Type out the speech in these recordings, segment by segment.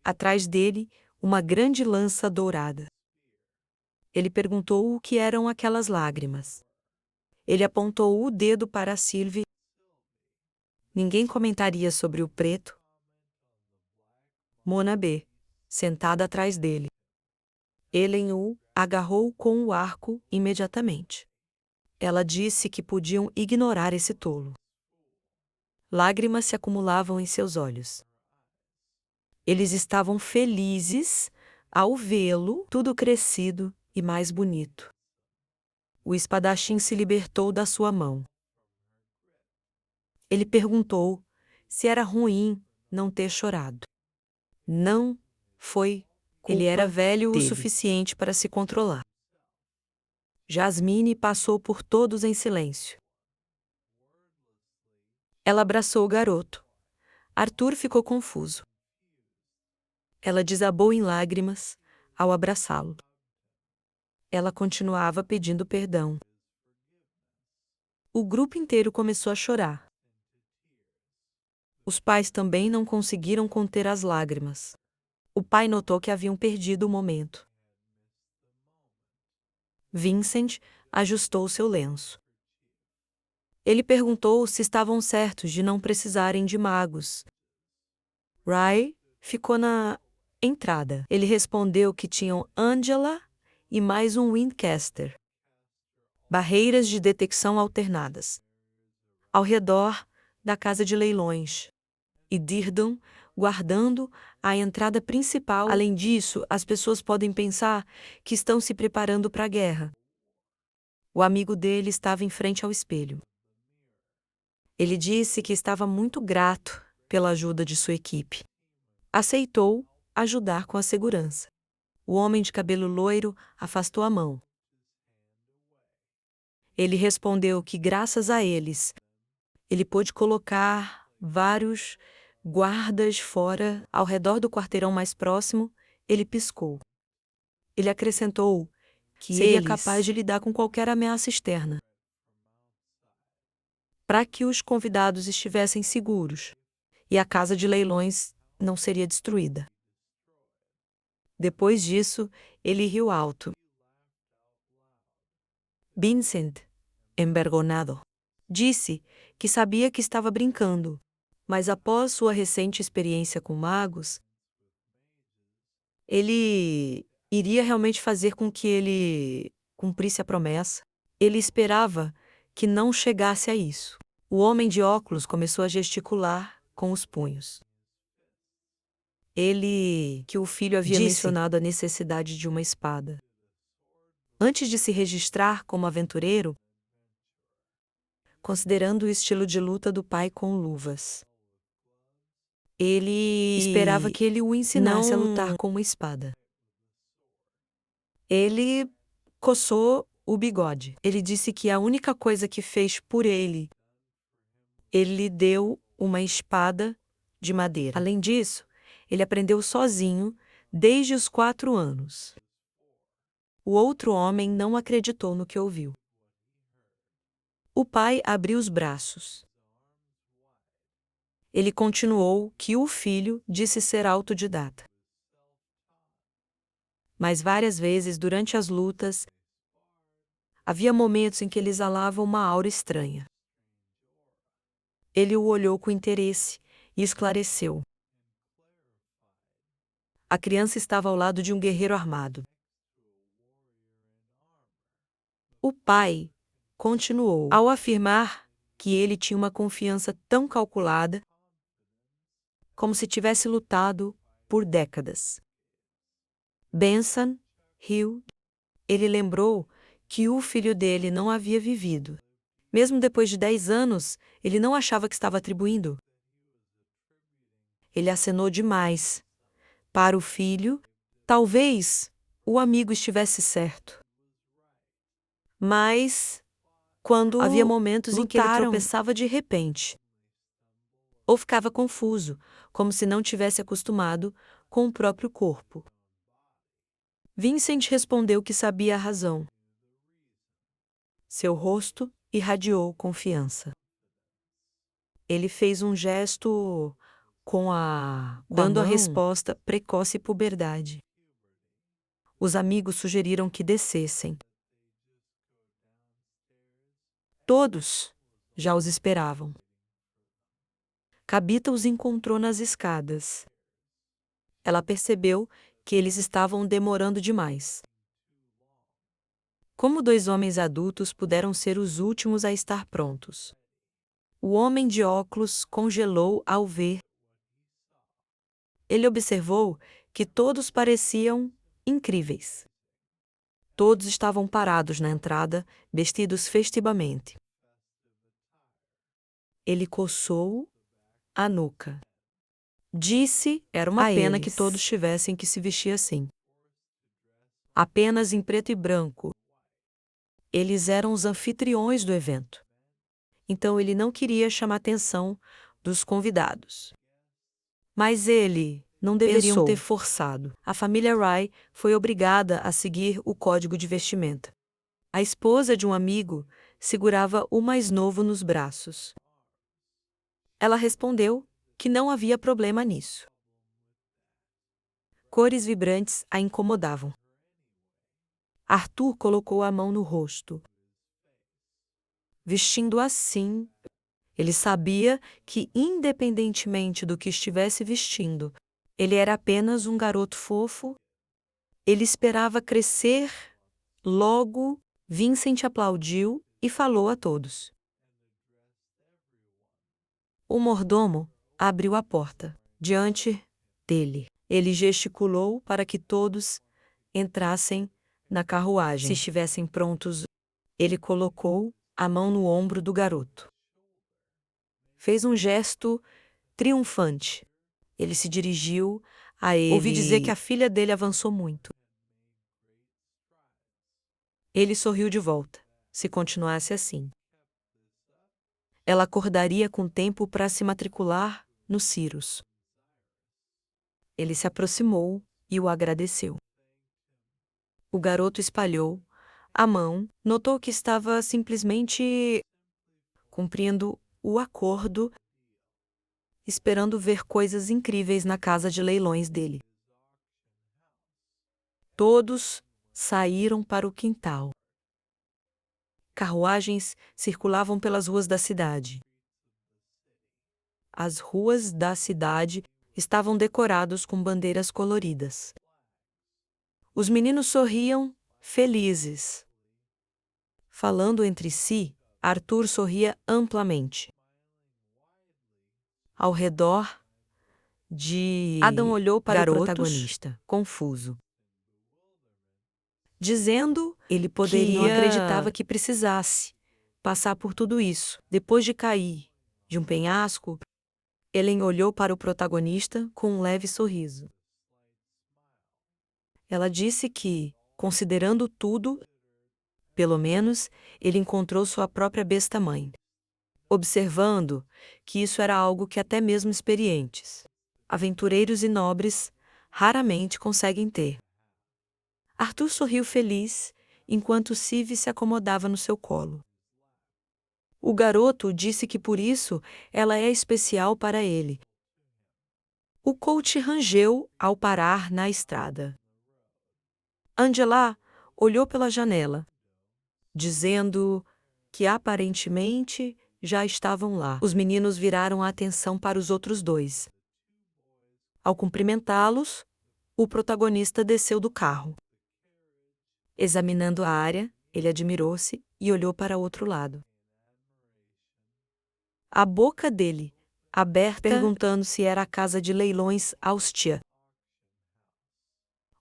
atrás dele, uma grande lança dourada. Ele perguntou o que eram aquelas lágrimas. Ele apontou o dedo para Sylvie. Ninguém comentaria sobre o preto. Mona B, sentada atrás dele. Ellen o agarrou com o arco imediatamente. Ela disse que podiam ignorar esse tolo. Lágrimas se acumulavam em seus olhos. Eles estavam felizes ao vê-lo tudo crescido e mais bonito. O espadachim se libertou da sua mão. Ele perguntou se era ruim não ter chorado. Não foi culpa Ele era velho dele. o suficiente para se controlar. Jasmine passou por todos em silêncio. Ela abraçou o garoto. Arthur ficou confuso. Ela desabou em lágrimas ao abraçá-lo. Ela continuava pedindo perdão. O grupo inteiro começou a chorar. Os pais também não conseguiram conter as lágrimas. O pai notou que haviam perdido o momento. Vincent ajustou seu lenço. Ele perguntou se estavam certos de não precisarem de magos. Ray ficou na entrada. Ele respondeu que tinham Angela e mais um Winchester. Barreiras de detecção alternadas. Ao redor da casa de leilões. E Dirdon guardando a entrada principal. Além disso, as pessoas podem pensar que estão se preparando para a guerra. O amigo dele estava em frente ao espelho. Ele disse que estava muito grato pela ajuda de sua equipe. Aceitou ajudar com a segurança. O homem de cabelo loiro afastou a mão. Ele respondeu que, graças a eles, ele pôde colocar vários guardas fora ao redor do quarteirão mais próximo. Ele piscou. Ele acrescentou que seria capaz de lidar com qualquer ameaça externa, para que os convidados estivessem seguros e a casa de leilões não seria destruída. Depois disso, ele riu alto. Vincent, envergonhado, disse que sabia que estava brincando, mas após sua recente experiência com magos, ele iria realmente fazer com que ele cumprisse a promessa. Ele esperava que não chegasse a isso. O homem de óculos começou a gesticular com os punhos. Que o filho havia mencionado a necessidade de uma espada. Antes de se registrar como aventureiro, considerando o estilo de luta do pai com luvas, ele esperava que ele o ensinasse a lutar com uma espada. Ele coçou o bigode. Ele disse que a única coisa que fez por ele lhe deu uma espada de madeira. Além disso, ele aprendeu sozinho desde os 4 anos. O outro homem não acreditou no que ouviu. O pai abriu os braços. Ele continuou que o filho disse ser autodidata. Mas várias vezes, durante as lutas, havia momentos em que ele exalava uma aura estranha. Ele o olhou com interesse e esclareceu. A criança estava ao lado de um guerreiro armado. O pai continuou ao afirmar que ele tinha uma confiança tão calculada como se tivesse lutado por décadas. Benson riu. Ele lembrou que o filho dele não havia vivido. Mesmo depois de 10 anos, ele não achava que estava atribuindo. Ele acenou demais. Para o filho, talvez o amigo estivesse certo. Mas, quando havia momentos em que ele tropeçava de repente, ou ficava confuso, como se não tivesse acostumado com o próprio corpo. Vincent respondeu que sabia a razão. Seu rosto irradiou confiança. Ele fez um gesto dando a resposta precoce puberdade. Os amigos sugeriram que descessem. Todos já os esperavam. Cabita os encontrou nas escadas. Ela percebeu que eles estavam demorando demais. Como dois homens adultos puderam ser os últimos a estar prontos? O homem de óculos congelou ao ver. Ele observou que todos pareciam incríveis. Todos estavam parados na entrada, vestidos festivamente. Ele coçou a nuca. Disse: era uma pena que todos tivessem que se vestir assim. Apenas em preto e branco. Eles eram os anfitriões do evento. Então ele não queria chamar a atenção dos convidados. Mas ele não deveriam ter forçado. A família Rai foi obrigada a seguir o código de vestimenta. A esposa de um amigo segurava o mais novo nos braços. Ela respondeu que não havia problema nisso. Cores vibrantes a incomodavam. Arthur colocou a mão no rosto. Vestindo assim, ele sabia que, independentemente do que estivesse vestindo, ele era apenas um garoto fofo. Ele esperava crescer. Logo, Vincent aplaudiu e falou a todos. O mordomo abriu a porta diante dele. Ele gesticulou para que todos entrassem na carruagem. Se estivessem prontos, ele colocou a mão no ombro do garoto. Fez um gesto triunfante. Ele se dirigiu a ele. Ouvi dizer que a filha dele avançou muito. Ele sorriu de volta. Se continuasse assim, ela acordaria com tempo para se matricular no Cirrus. Ele se aproximou e o agradeceu. O garoto espalhou a mão, notou que estava simplesmente cumprindo o acordo, esperando ver coisas incríveis na casa de leilões dele. Todos saíram para o quintal. Carruagens circulavam pelas ruas da cidade. As ruas da cidade estavam decoradas com bandeiras coloridas. Os meninos sorriam, felizes. Falando entre si, Arthur sorria amplamente. Ao redor de Adam olhou para o protagonista, confuso. Dizendo ele poderia não acreditava que precisasse passar por tudo isso. Depois de cair de um penhasco, Ellen olhou para o protagonista com um leve sorriso. Ela disse que, considerando tudo, pelo menos, ele encontrou sua própria besta-mãe, observando que isso era algo que até mesmo experientes, aventureiros e nobres raramente conseguem ter. Arthur sorriu feliz enquanto Siv se acomodava no seu colo. O garoto disse que por isso ela é especial para ele. O coach rangeu ao parar na estrada. Angela olhou pela janela, dizendo que aparentemente já estavam lá. Os meninos viraram a atenção para os outros dois. Ao cumprimentá-los, o protagonista desceu do carro. Examinando a área, ele admirou-se e olhou para outro lado. A boca dele, aberta, perguntando se era a casa de leilões Austia.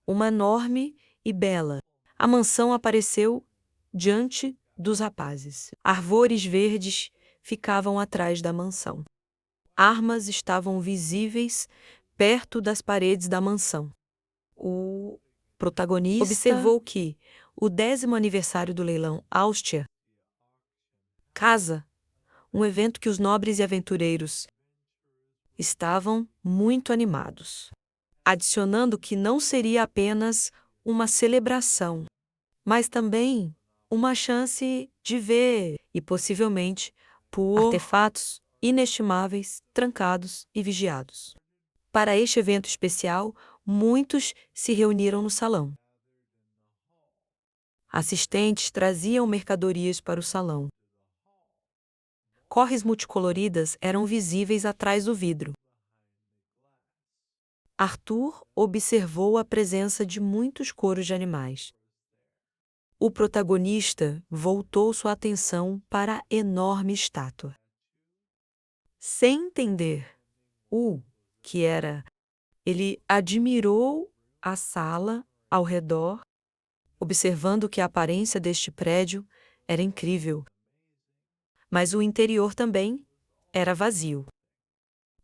Uma enorme e bela. A mansão apareceu diante dos rapazes. Árvores verdes ficavam atrás da mansão. Armas estavam visíveis perto das paredes da mansão. O protagonista observou que o 10º aniversário do leilão Austia, casa, um evento que os nobres e aventureiros estavam muito animados, adicionando que não seria apenas uma celebração, mas também uma chance de ver e possivelmente por artefatos inestimáveis, trancados e vigiados. Para este evento especial, muitos se reuniram no salão. Assistentes traziam mercadorias para o salão. Corres multicoloridas eram visíveis atrás do vidro. Arthur observou a presença de muitos coros de animais. O protagonista voltou sua atenção para a enorme estátua. Sem entender o que era, ele admirou a sala ao redor, observando que a aparência deste prédio era incrível. Mas o interior também era vazio.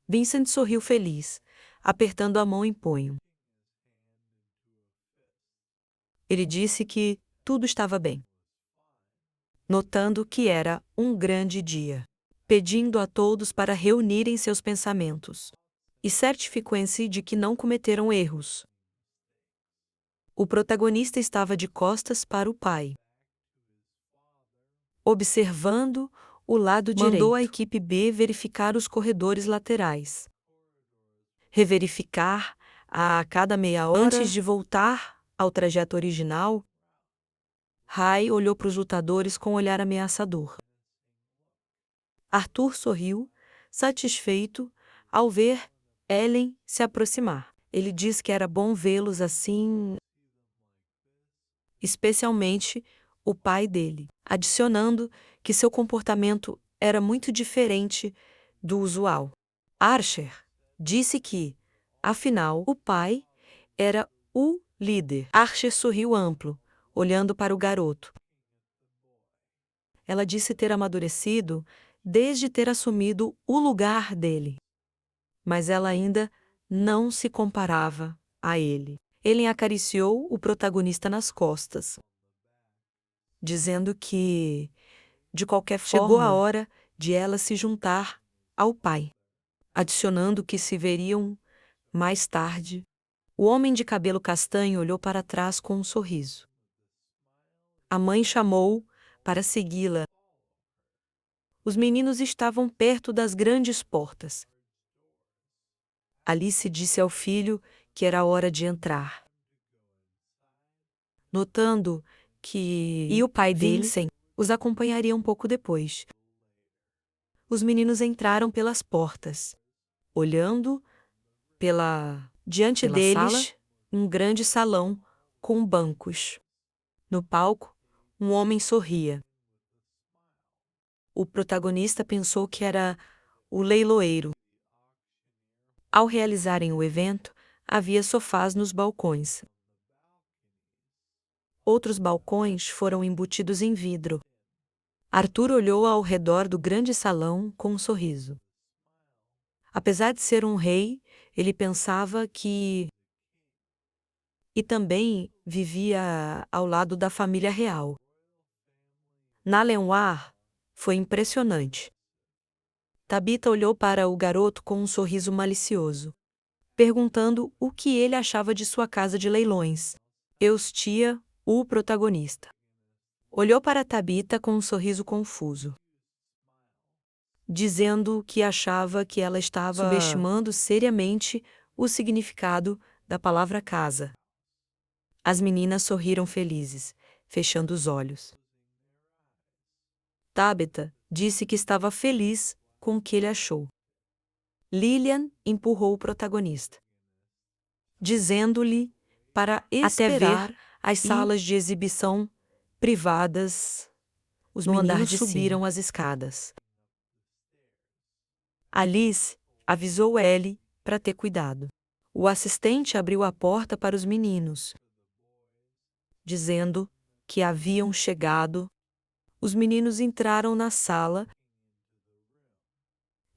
Vincent sorriu feliz, apertando a mão em punho. Ele disse que tudo estava bem, notando que era um grande dia, pedindo a todos para reunirem seus pensamentos e certificou-se de que não cometeram erros. O protagonista estava de costas para o pai, observando o lado direito. Mandou a equipe B verificar os corredores laterais, reverificar a cada meia hora antes de voltar ao trajeto original. Ray olhou para os lutadores com um olhar ameaçador. Arthur sorriu, satisfeito, ao ver Ellen se aproximar. Ele disse que era bom vê-los assim, especialmente o pai dele, adicionando que seu comportamento era muito diferente do usual. Archer disse que, afinal, o pai era o líder. Archer sorriu amplo, olhando para o garoto. Ela disse ter amadurecido desde ter assumido o lugar dele. Mas ela ainda não se comparava a ele. Ele acariciou o protagonista nas costas, dizendo que, de qualquer forma, chegou a hora de ela se juntar ao pai, adicionando que se veriam mais tarde. O homem de cabelo castanho olhou para trás com um sorriso. A mãe chamou para segui-la. Os meninos estavam perto das grandes portas. Alice disse ao filho que era hora de entrar, notando que o pai dele os acompanharia um pouco depois. Os meninos entraram pelas portas, olhando diante deles sala, um grande salão com bancos. No palco, um homem sorria. O protagonista pensou que era o leiloeiro. Ao realizarem o evento, havia sofás nos balcões. Outros balcões foram embutidos em vidro. Arthur olhou ao redor do grande salão com um sorriso. Apesar de ser um rei, ele pensava que... E também vivia ao lado da família real. Nalenoir foi impressionante. Tabitha olhou para o garoto com um sorriso malicioso, perguntando o que ele achava de sua casa de leilões. Eustia, o protagonista, olhou para Tabitha com um sorriso confuso, dizendo que achava que ela estava subestimando seriamente o significado da palavra casa. As meninas sorriram felizes, fechando os olhos. Tabitha disse que estava feliz com o que ele achou. Lillian empurrou o protagonista, dizendo-lhe para esperar até ver as salas de exibição privadas. Os meninos subiram as escadas. Alice avisou Ellie para ter cuidado. O assistente abriu a porta para os meninos, dizendo que haviam chegado. Os meninos entraram na sala.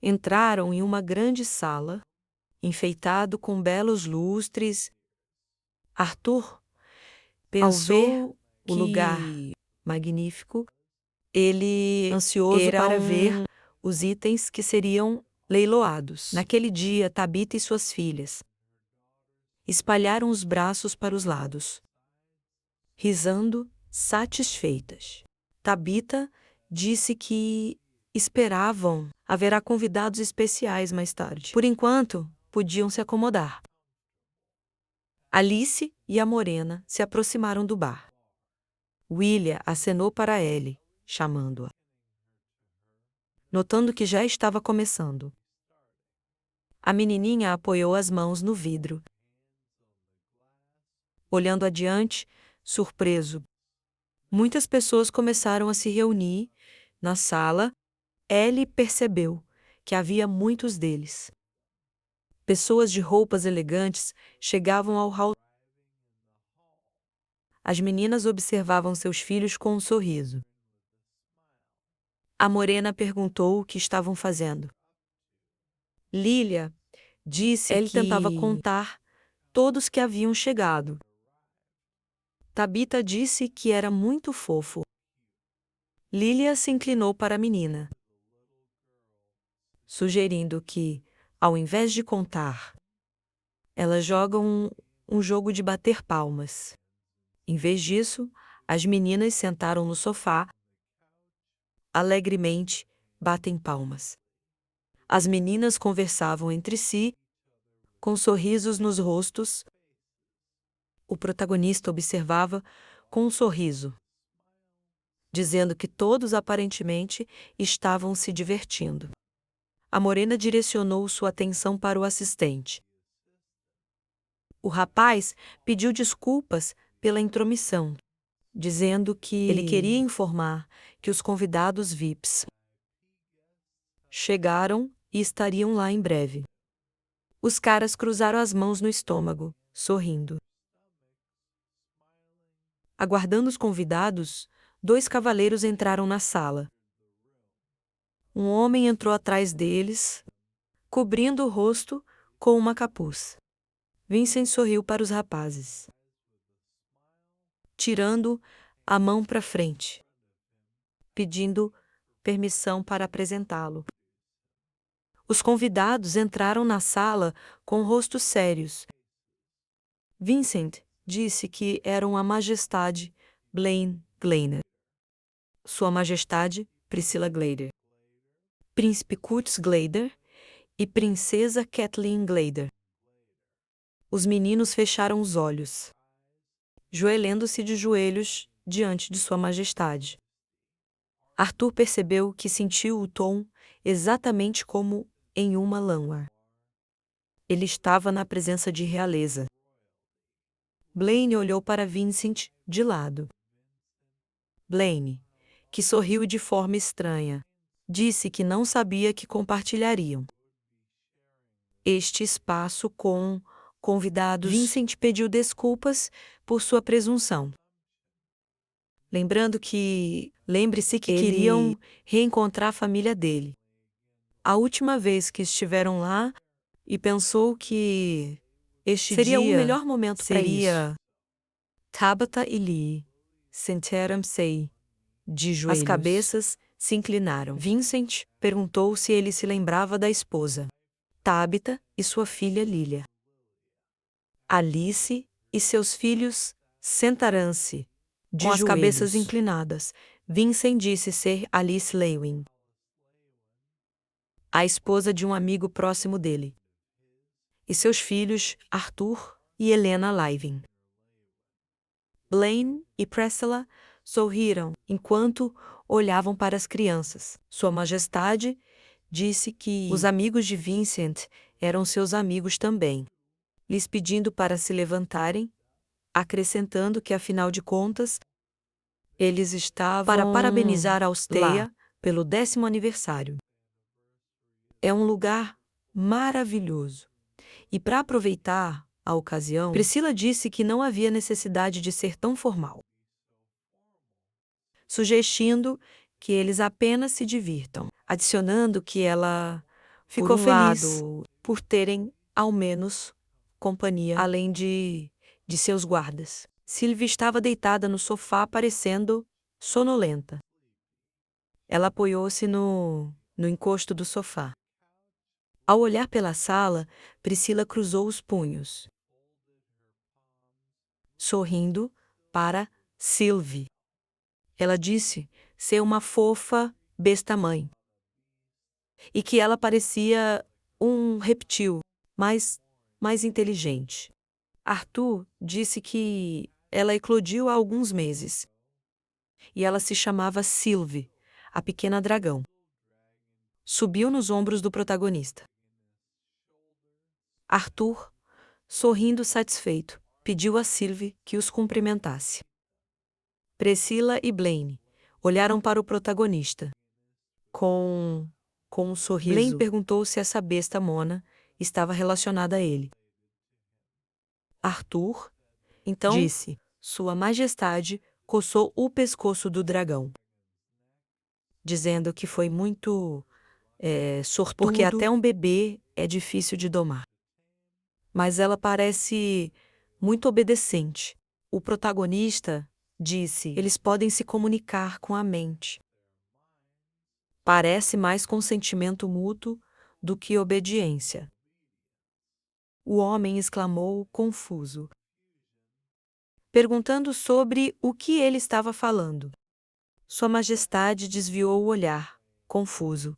Entraram em uma grande sala, enfeitado com belos lustres. Arthur pensou o lugar magnífico. Ele ansioso para ver os itens que seriam leiloados. Naquele dia, Tabitha e suas filhas espalharam os braços para os lados, risando satisfeitas. Tabitha disse que esperavam. Haverá convidados especiais mais tarde. Por enquanto, podiam se acomodar. Alice e a morena se aproximaram do bar. William acenou para Ellie, chamando-a. Notando que já estava começando, a menininha apoiou as mãos no vidro. Olhando adiante, surpreso, muitas pessoas começaram a se reunir na sala. Ellie percebeu que havia muitos deles. Pessoas de roupas elegantes chegavam ao hall. As meninas observavam seus filhos com um sorriso. A morena perguntou o que estavam fazendo. Lilia disse que tentava contar todos que haviam chegado. Tabitha disse que era muito fofo. Lilia se inclinou para a menina, sugerindo que, ao invés de contar, elas jogam um jogo de bater palmas. Em vez disso, as meninas sentaram no sofá, alegremente batem palmas. As meninas conversavam entre si, com sorrisos nos rostos. O protagonista observava com um sorriso, dizendo que todos aparentemente estavam se divertindo. A morena direcionou sua atenção para o assistente. O rapaz pediu desculpas pela intromissão, dizendo que ele queria informar que os convidados VIPs chegaram e estariam lá em breve. Os caras cruzaram as mãos no estômago, sorrindo. Aguardando os convidados, 2 cavaleiros entraram na sala. Um homem entrou atrás deles, cobrindo o rosto com uma capuz. Vincent sorriu para os rapazes, tirando a mão para frente, pedindo permissão para apresentá-lo. Os convidados entraram na sala com rostos sérios. Vincent disse que eram a Majestade Blaine Glader, Sua Majestade Priscilla Glader, Príncipe Curtis Glader e Princesa Kathleen Glader. Os meninos fecharam os olhos, joelhando-se de joelhos diante de Sua Majestade. Arthur percebeu que sentiu o tom exatamente como em uma Lanwar. Ele estava na presença de realeza. Blaine olhou para Vincent de lado. Blaine, que sorriu de forma estranha, disse que não sabia que compartilhariam este espaço com convidados. Vincent pediu desculpas por sua presunção, lembre-se que queriam reencontrar a família dele. A última vez que estiveram lá, e pensou que este seria o melhor momento para isso. Tabitha e Lee sentaram-se de joelhos. As cabeças se inclinaram. Vincent perguntou se ele se lembrava da esposa, Tabitha e sua filha Lilia. Alice e seus filhos sentaram-se com as cabeças inclinadas. Vincent disse ser Alice Lewin, a esposa de um amigo próximo dele, e seus filhos Arthur e Helena Levin. Blaine e Priscilla sorriram enquanto olhavam para as crianças. Sua Majestade disse que os amigos de Vincent eram seus amigos também, lhes pedindo para se levantarem, acrescentando que, afinal de contas, eles estavam para parabenizar Alsteia pelo 10º aniversário. É um lugar maravilhoso. E para aproveitar a ocasião, Priscilla disse que não havia necessidade de ser tão formal, sugerindo que eles apenas se divirtam, adicionando que ela ficou feliz por terem, ao menos, companhia, além de seus guardas. Sylvie estava deitada no sofá, parecendo sonolenta. Ela apoiou-se no encosto do sofá. Ao olhar pela sala, Priscilla cruzou os punhos, sorrindo para Sylvie. Ela disse ser uma fofa besta-mãe. e que ela parecia um reptil, mas mais inteligente. Arthur disse que ela eclodiu há alguns meses e ela se chamava Sylvie, a pequena dragão. Subiu nos ombros do protagonista. Arthur, sorrindo satisfeito, pediu a Sylvie que os cumprimentasse. Priscila e Blaine olharam para o protagonista com um sorriso. Blaine perguntou se essa besta mona estava relacionada a ele. Arthur, então, disse: Sua Majestade coçou o pescoço do dragão, dizendo que foi muito sortudo, porque até um bebê é difícil de domar. Mas ela parece muito obedecente. O protagonista disse: eles podem se comunicar com a mente. Parece mais consentimento mútuo do que obediência. O homem exclamou, confuso, perguntando sobre o que ele estava falando. Sua Majestade desviou o olhar, confuso.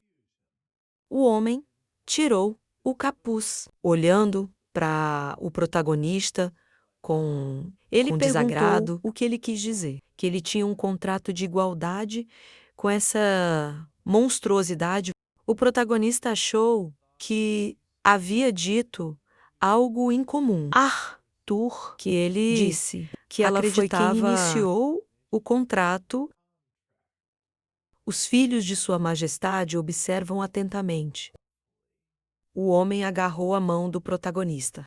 O homem tirou o capuz, olhando para o protagonista com desagrado. O que ele quis dizer? Que ele tinha um contrato de igualdade com essa monstruosidade. O protagonista achou que havia dito algo incomum. Arthur, que ele disse que ela foi quem iniciou o contrato. Os filhos de Sua Majestade observam atentamente. O homem agarrou a mão do protagonista,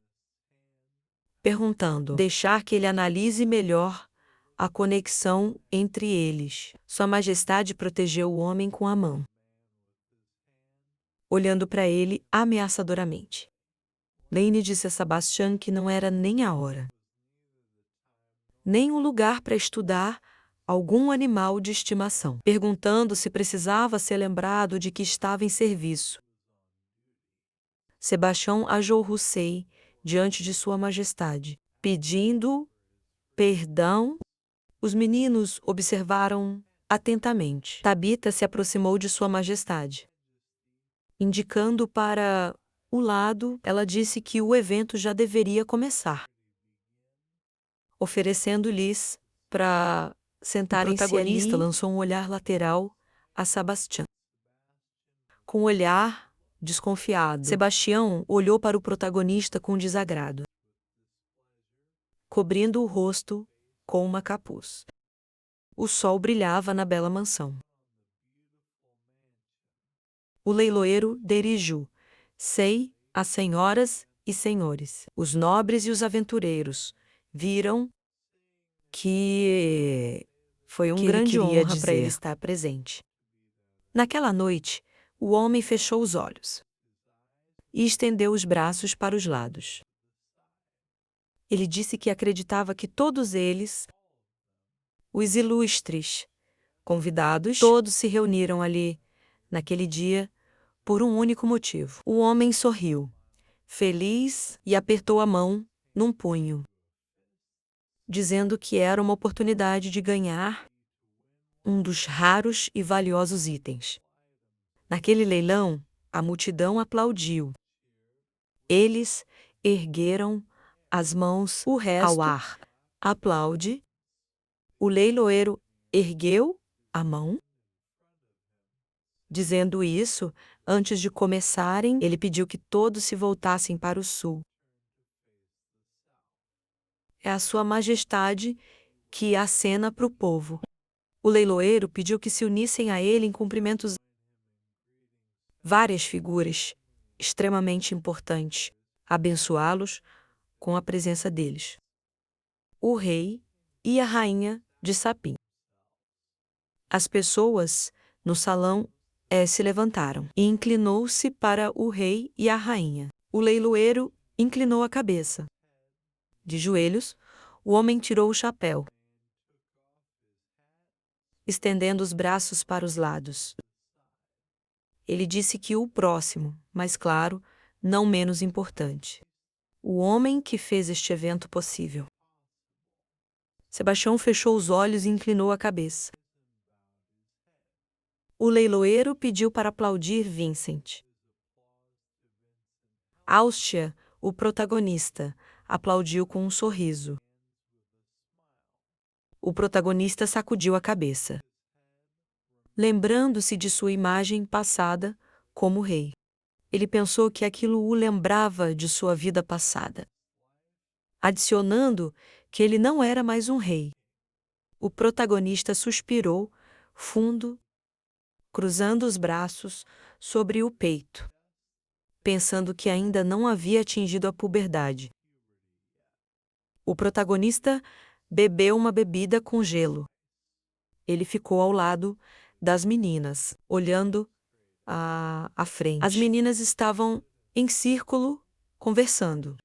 perguntando: deixar que ele analise melhor a conexão entre eles. Sua Majestade protegeu o homem com a mão, olhando para ele ameaçadoramente. Lane disse a Sebastian que não era nem a hora, nem o lugar para estudar algum animal de estimação, perguntando se precisava ser lembrado de que estava em serviço. Sebastião ajoelhou-se diante de Sua Majestade, pedindo perdão. Os meninos observaram atentamente. Tabita se aproximou de Sua Majestade. Indicando para o lado, ela disse que o evento já deveria começar, oferecendo-lhes para sentarem-se ali. O protagonista lançou um olhar lateral a Sebastião. Com um olhar desconfiado, Sebastião olhou para o protagonista com desagrado, cobrindo o rosto com uma capuz. O sol brilhava na bela mansão. O leiloeiro dirigiu: Sei, as senhoras e senhores, os nobres e os aventureiros, viram que foi uma grande honra para ele estar presente. Naquela noite, o homem fechou os olhos e estendeu os braços para os lados. Ele disse que acreditava que todos eles, os ilustres convidados, todos se reuniram ali, naquele dia, por um único motivo. O homem sorriu, feliz, e apertou a mão num punho, dizendo que era uma oportunidade de ganhar um dos raros e valiosos itens. Naquele leilão, a multidão aplaudiu. Eles ergueram as mãos ao ar. Aplaude. O leiloeiro ergueu a mão. Dizendo isso, antes de começarem, ele pediu que todos se voltassem para o sul. É a Sua Majestade que acena para o povo. O leiloeiro pediu que se unissem a ele em cumprimentos. Várias figuras extremamente importantes, abençoá-los com a presença deles. O rei e a rainha de Sapim. As pessoas no salão se levantaram e inclinou-se para o rei e a rainha. O leiloeiro inclinou a cabeça. De joelhos, o homem tirou o chapéu, estendendo os braços para os lados. Ele disse que o próximo, mas claro, não menos importante, o homem que fez este evento possível. Sebastião fechou os olhos e inclinou a cabeça. O leiloeiro pediu para aplaudir Vincent. Austia, o protagonista, aplaudiu com um sorriso. O protagonista sacudiu a cabeça, lembrando-se de sua imagem passada como rei. Ele pensou que aquilo o lembrava de sua vida passada, adicionando que ele não era mais um rei. O protagonista suspirou fundo, cruzando os braços sobre o peito, pensando que ainda não havia atingido a puberdade. O protagonista bebeu uma bebida com gelo. Ele ficou ao lado das meninas, olhando à frente. As meninas estavam em círculo, conversando.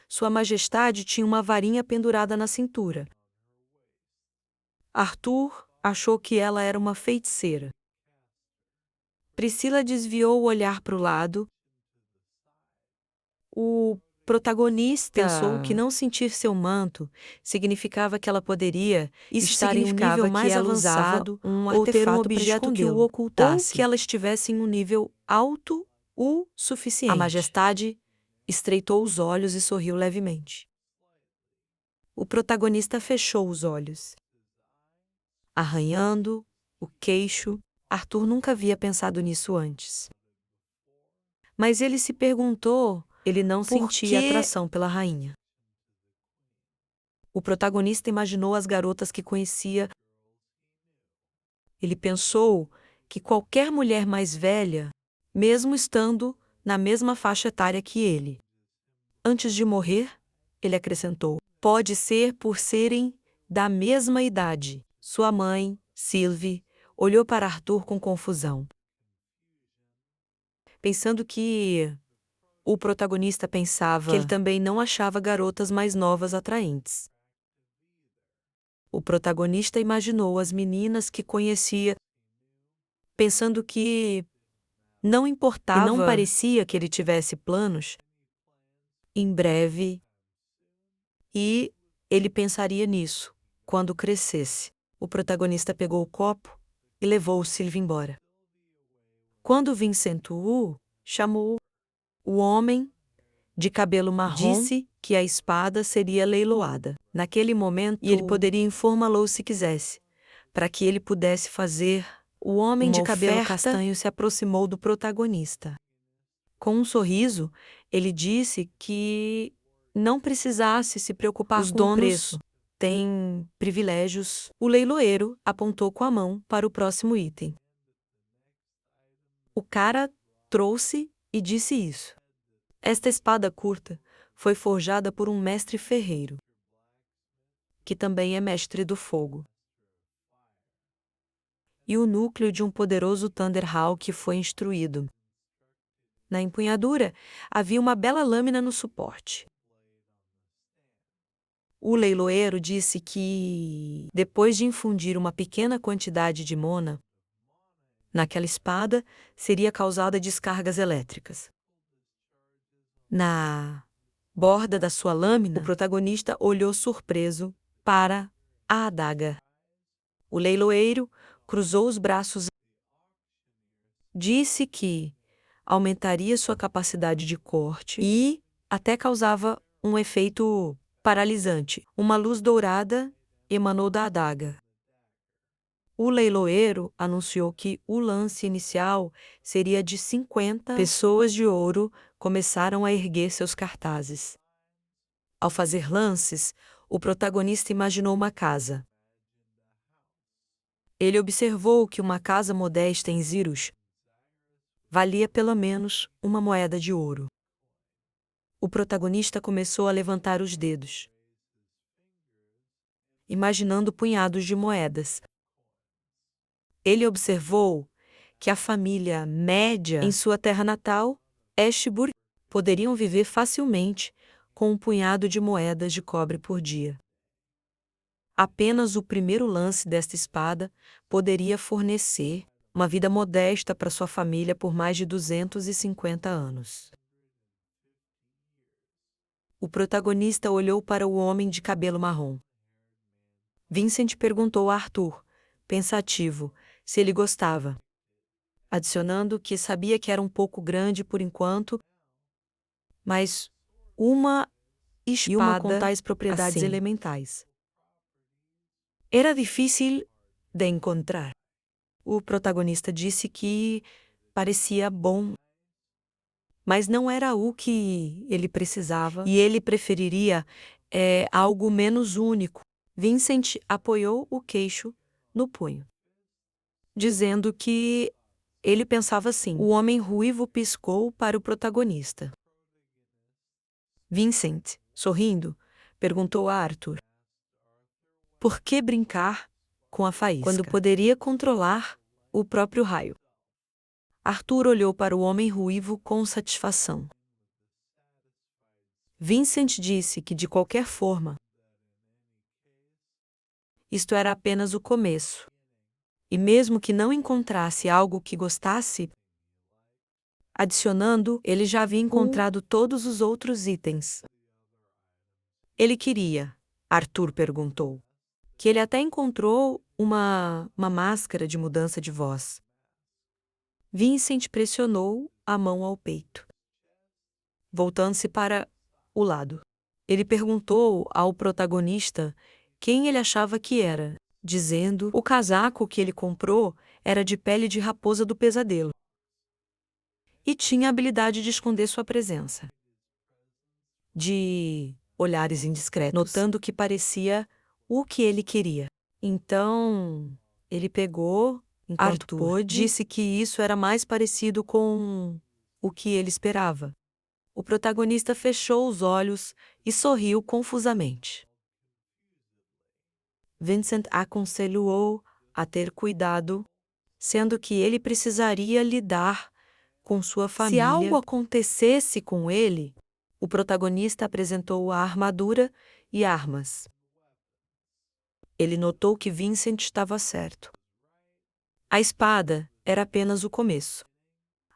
Sua Majestade tinha uma varinha pendurada na cintura. Arthur achou que ela era uma feiticeira. Priscila desviou o olhar para o lado. O protagonista pensou que não sentir seu manto significava que ela poderia estar em um nível mais avançado ou ter um objeto que o ocultasse, ou que ela estivesse em um nível alto o suficiente. A Majestade estreitou os olhos e sorriu levemente. O protagonista fechou os olhos, arranhando o queixo. Arthur nunca havia pensado nisso antes. Mas ele se perguntou, ele não sentia atração pela rainha. O protagonista imaginou as garotas que conhecia. Ele pensou que qualquer mulher mais velha, mesmo estando na mesma faixa etária que ele. Antes de morrer, ele acrescentou, pode ser por serem da mesma idade. Sua mãe, Sylvie, olhou para Arthur com confusão, pensando que o protagonista pensava que ele também não achava garotas mais novas atraentes. O protagonista imaginou as meninas que conhecia, pensando que não importava e não parecia que ele tivesse planos em breve, e ele pensaria nisso quando crescesse. O protagonista pegou o copo e levou Sylvie embora. Quando Vincent o chamou, o homem de cabelo marrom disse que a espada seria leiloada naquele momento e ele poderia informá-lo se quisesse, para que ele pudesse fazer. O homem de cabelo castanho se aproximou do protagonista. Com um sorriso, ele disse que não precisasse se preocupar com o preço. Têm privilégios. O leiloeiro apontou com a mão para o próximo item. O cara trouxe e disse isso. Esta espada curta foi forjada por um mestre ferreiro, que também é mestre do fogo. E o núcleo de um poderoso Thunderhawk foi instruído. Na empunhadura, havia uma bela lâmina no suporte. O leiloeiro disse que, depois de infundir uma pequena quantidade de mona, naquela espada seria causada descargas elétricas. Na borda da sua lâmina, o protagonista olhou surpreso para a adaga. O leiloeiro cruzou os braços e disse que aumentaria sua capacidade de corte e até causava um efeito paralisante. Uma luz dourada emanou da adaga. O leiloeiro anunciou que o lance inicial seria de 50 pessoas de ouro começaram a erguer seus cartazes. Ao fazer lances, o protagonista imaginou uma casa. Ele observou que uma casa modesta em Zirus valia pelo menos uma moeda de ouro. O protagonista começou a levantar os dedos, imaginando punhados de moedas. Ele observou que a família média em sua terra natal, Ashburn, poderiam viver facilmente com um punhado de moedas de cobre por dia. Apenas o primeiro lance desta espada poderia fornecer uma vida modesta para sua família por mais de 250 anos. O protagonista olhou para o homem de cabelo marrom. Vincent perguntou a Arthur, pensativo, se ele gostava, adicionando que sabia que era um pouco grande por enquanto, mas uma espada com tais propriedades assim elementais era difícil de encontrar. O protagonista disse que parecia bom, mas não era o que ele precisava e ele preferiria algo menos único. Vincent apoiou o queixo no punho, dizendo que ele pensava assim. O homem ruivo piscou para o protagonista. Vincent, sorrindo, perguntou a Arthur: por que brincar com a faísca quando poderia controlar o próprio raio? Arthur olhou para o homem ruivo com satisfação. Vincent disse que, de qualquer forma, isto era apenas o começo. E mesmo que não encontrasse algo que gostasse, adicionando, ele já havia encontrado todos os outros itens. Ele queria, Arthur perguntou, que ele até encontrou uma máscara de mudança de voz. Vincent pressionou a mão ao peito, voltando-se para o lado. Ele perguntou ao protagonista quem ele achava que era, dizendo o casaco que ele comprou era de pele de raposa do pesadelo e tinha a habilidade de esconder sua presença. De olhares indiscretos, notando que parecia o que ele queria. Então, ele pegou, enquanto pôde, disse que isso era mais parecido com o que ele esperava. O protagonista fechou os olhos e sorriu confusamente. Vincent aconselhou a ter cuidado, sendo que ele precisaria lidar com sua família. Se algo acontecesse com ele, o protagonista apresentou a armadura e armas. Ele notou que Vincent estava certo. A espada era apenas o começo.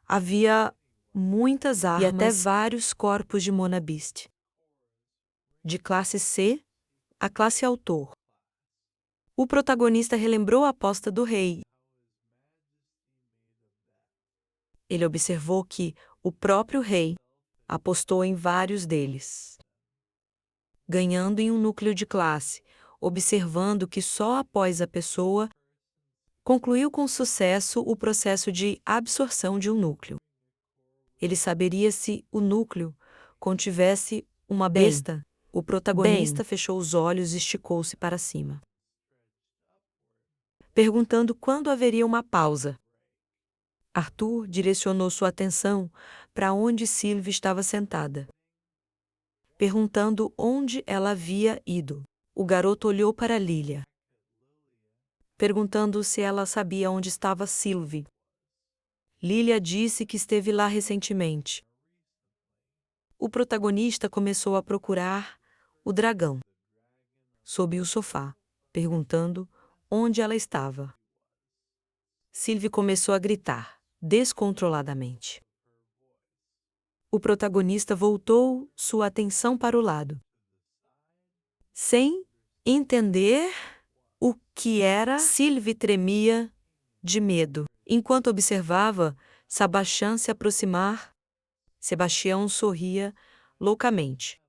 Havia muitas armas e até vários corpos de Mona Beast, de classe C a classe autor. O protagonista relembrou a aposta do rei. Ele observou que o próprio rei apostou em vários deles, ganhando em um núcleo de classe, observando que só após a pessoa concluiu com sucesso o processo de absorção de um núcleo. Ele saberia se o núcleo contivesse uma besta. O protagonista fechou os olhos e esticou-se para cima, perguntando quando haveria uma pausa. Arthur direcionou sua atenção para onde Sylvie estava sentada, perguntando onde ela havia ido. O garoto olhou para Lilia, perguntando se ela sabia onde estava Sylvie. Lilia disse que esteve lá recentemente. O protagonista começou a procurar o dragão sob o sofá, perguntando onde ela estava. Sylvie começou a gritar descontroladamente. O protagonista voltou sua atenção para o lado. Sem entender o que era, Sylvie tremia de medo. Enquanto observava Sebastião se aproximar, Sebastião sorria loucamente.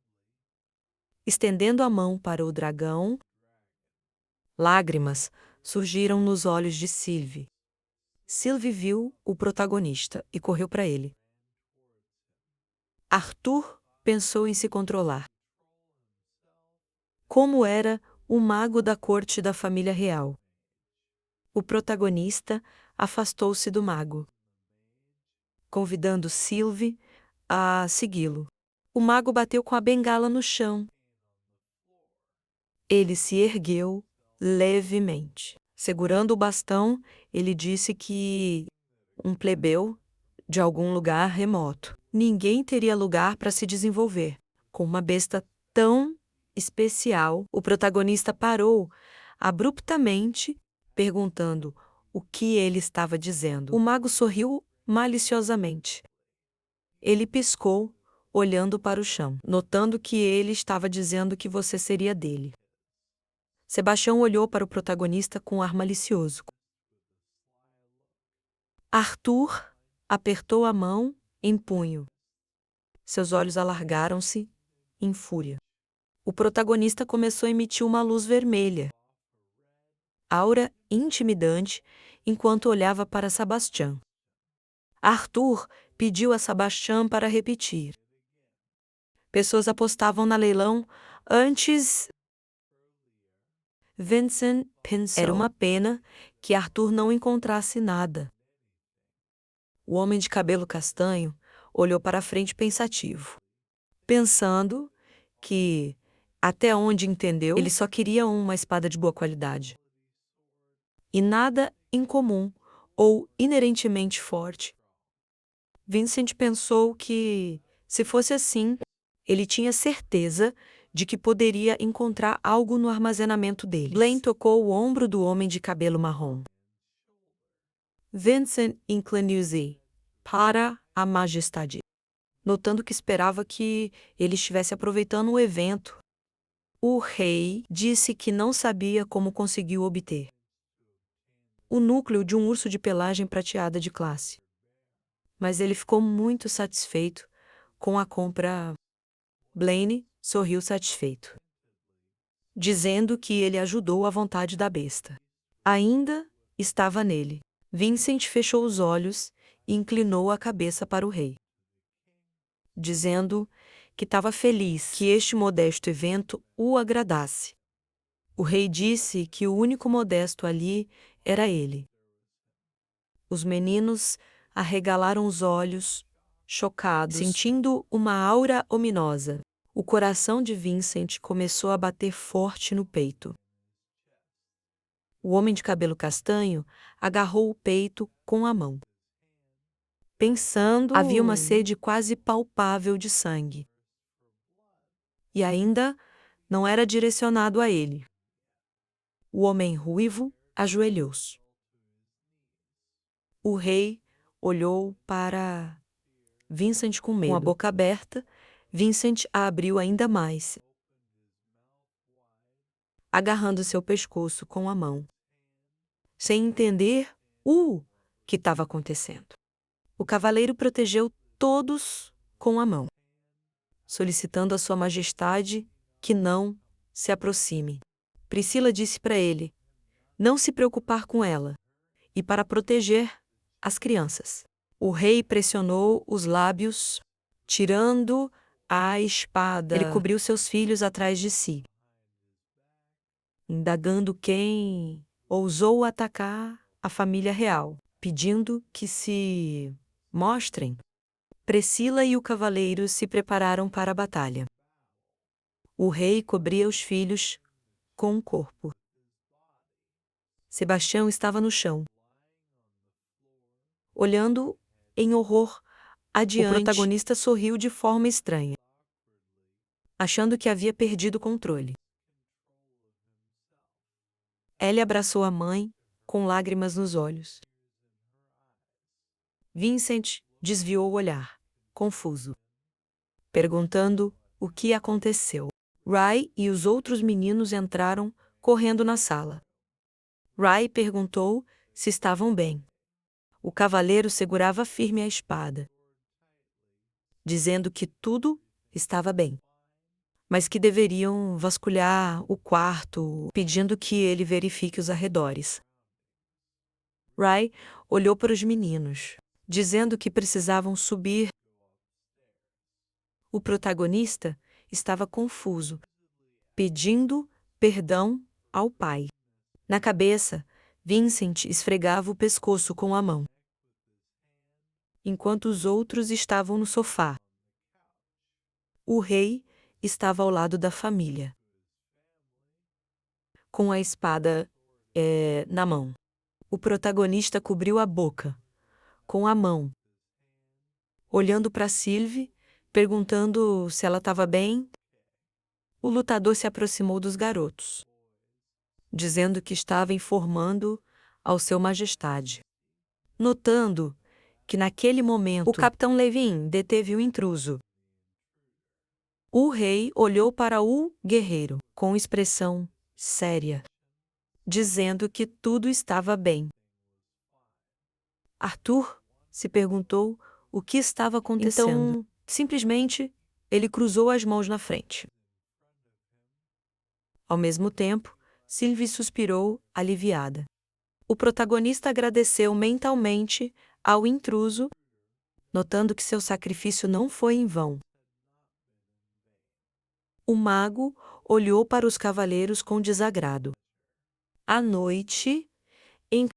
Estendendo a mão para o dragão, lágrimas surgiram nos olhos de Sylvie. Sylvie viu o protagonista e correu para ele. Arthur pensou em se controlar. Como era o mago da corte da família real. O protagonista afastou-se do mago, convidando Sylvie a segui-lo. O mago bateu com a bengala no chão. Ele se ergueu levemente. Segurando o bastão, ele disse que um plebeu de algum lugar remoto. Ninguém teria lugar para se desenvolver. Com uma besta tão especial, o protagonista parou abruptamente, perguntando o que ele estava dizendo. O mago sorriu maliciosamente. Ele piscou, olhando para o chão, notando que ele estava dizendo que você seria dele. Sebastião olhou para o protagonista com ar malicioso. Arthur apertou a mão em punho. Seus olhos alargaram-se em fúria. O protagonista começou a emitir uma luz vermelha, aura intimidante, enquanto olhava para Sebastian. Arthur pediu a Sebastian para repetir. Pessoas apostavam na leilão antes. Vincent pensou. Era uma pena que Arthur não encontrasse nada. O homem de cabelo castanho olhou para a frente pensativo, pensando que, até onde entendeu, ele só queria uma espada de boa qualidade. E nada incomum ou inerentemente forte. Vincent pensou que, se fosse assim, ele tinha certeza de que poderia encontrar algo no armazenamento deles. Blaine tocou o ombro do homem de cabelo marrom. Vincent inclinou-se para a majestade, notando que esperava que ele estivesse aproveitando o evento. O rei disse que não sabia como conseguiu obter o núcleo de um urso de pelagem prateada de classe, mas ele ficou muito satisfeito com a compra. Blaine sorriu satisfeito, dizendo que ele ajudou à vontade da besta. Ainda estava nele. Vincent fechou os olhos e inclinou a cabeça para o rei, dizendo que estava feliz que este modesto evento o agradasse. O rei disse que o único modesto ali era ele. Os meninos arregalaram os olhos, chocados, sentindo uma aura ominosa. O coração de Vincent começou a bater forte no peito. O homem de cabelo castanho agarrou o peito com a mão. Pensando, havia uma sede quase palpável de sangue. E ainda não era direcionado a ele. O homem ruivo ajoelhou-se. O rei olhou para Vincent com medo. Com a boca aberta, Vincent a abriu ainda mais, agarrando seu pescoço com a mão, sem entender o que estava acontecendo. O cavaleiro protegeu todos com a mão, solicitando a sua majestade que não se aproxime. Priscila disse para ele não se preocupar com ela e para proteger as crianças. O rei pressionou os lábios, tirando a espada. Ele cobriu seus filhos atrás de si, indagando quem ousou atacar a família real, pedindo que se mostrem. Priscila e o cavaleiro se prepararam para a batalha. O rei cobria os filhos com o corpo. Sebastião estava no chão, olhando em horror adiante. O protagonista sorriu de forma estranha, achando que havia perdido o controle. Ellie abraçou a mãe, com lágrimas nos olhos. Vincent desviou o olhar, confuso, perguntando o que aconteceu. Ray e os outros meninos entraram correndo na sala. Ray perguntou se estavam bem. O cavaleiro segurava firme a espada, dizendo que tudo estava bem, mas que deveriam vasculhar o quarto, pedindo que ele verifique os arredores. Ray olhou para os meninos, dizendo que precisavam subir. O protagonista estava confuso, pedindo perdão ao pai. Na cabeça, Vincent esfregava o pescoço com a mão, enquanto os outros estavam no sofá. O rei estava ao lado da família, com a espada na mão. O protagonista cobriu a boca com a mão, olhando para Sylvie, perguntando se ela estava bem. O lutador se aproximou dos garotos, dizendo que estava informando ao seu majestade. Notando que naquele momento o capitão Levin deteve o intruso. O rei olhou para o guerreiro com expressão séria, dizendo que tudo estava bem. Arthur se perguntou o que estava acontecendo. Então, simplesmente, ele cruzou as mãos na frente. Ao mesmo tempo, Sylvie suspirou, aliviada. O protagonista agradeceu mentalmente ao intruso, notando que seu sacrifício não foi em vão. O mago olhou para os cavaleiros com desagrado. À noite,